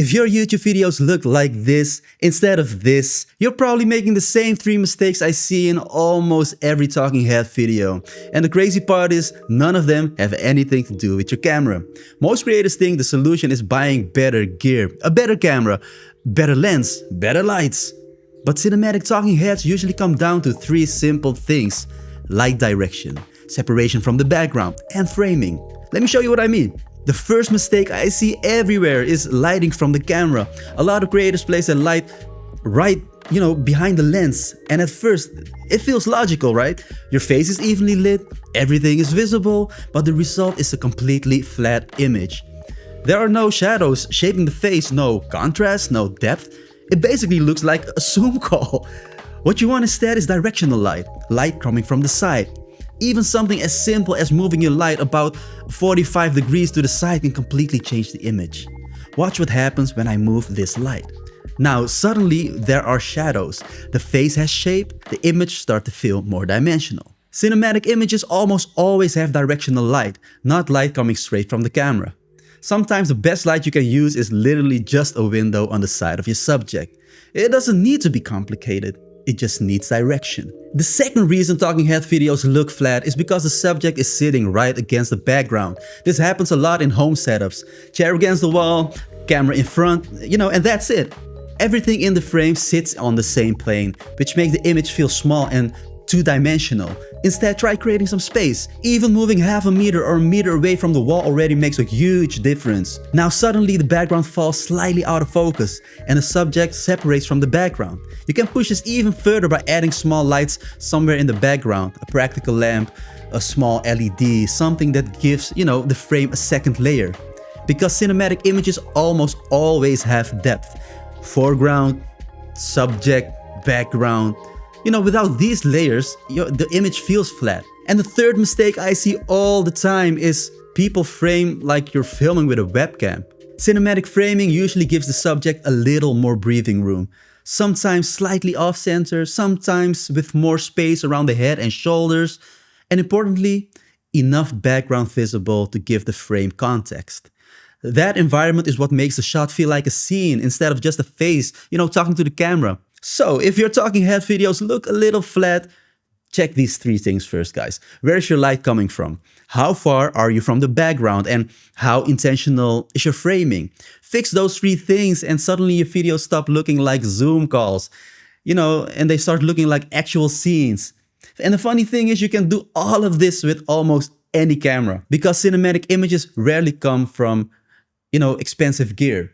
If your YouTube videos look like this instead of this, you're probably making the same 3 mistakes I see in almost every talking head video. And the crazy part is, none of them have anything to do with your camera. Most creators think the solution is buying better gear, a better camera, better lens, better lights. But cinematic talking heads usually come down to 3 simple things: light direction, separation from the background, and framing. Let me show you what I mean. The first mistake I see everywhere is lighting from the camera. A lot of creators place a light right, behind the lens. And at first, it feels logical, right? Your face is evenly lit, everything is visible, but the result is a completely flat image. There are no shadows shaping the face, no contrast, no depth. It basically looks like a Zoom call. What you want instead is directional light coming from the side. Even something as simple as moving your light about 45 degrees to the side can completely change the image. Watch what happens when I move this light. Now suddenly there are shadows, the face has shape, the image starts to feel more dimensional. Cinematic images almost always have directional light, not light coming straight from the camera. Sometimes the best light you can use is literally just a window on the side of your subject. It doesn't need to be complicated. It just needs direction. The second reason talking head videos look flat is because the subject is sitting right against the background. This happens a lot in home setups. Chair against the wall, camera in front, and that's it. Everything in the frame sits on the same plane, which makes the image feel small and two-dimensional. Instead, try creating some space. Even moving half a meter or a meter away from the wall already makes a huge difference. Now suddenly the background falls slightly out of focus and the subject separates from the background. You can push this even further by adding small lights somewhere in the background, a practical lamp, a small LED, something that gives, the frame a second layer. Because cinematic images almost always have depth. Foreground, subject, background. Without these layers, the image feels flat. And the third mistake I see all the time is people frame like you're filming with a webcam. Cinematic framing usually gives the subject a little more breathing room. Sometimes slightly off-center, sometimes with more space around the head and shoulders. And importantly, enough background visible to give the frame context. That environment is what makes the shot feel like a scene instead of just a face, talking to the camera. So if your talking head videos look a little flat, check these 3 things first, guys. Where is your light coming from? How far are you from the background? And how intentional is your framing? Fix those 3 things and suddenly your videos stop looking like Zoom calls, and they start looking like actual scenes. And the funny thing is you can do all of this with almost any camera because cinematic images rarely come from, expensive gear.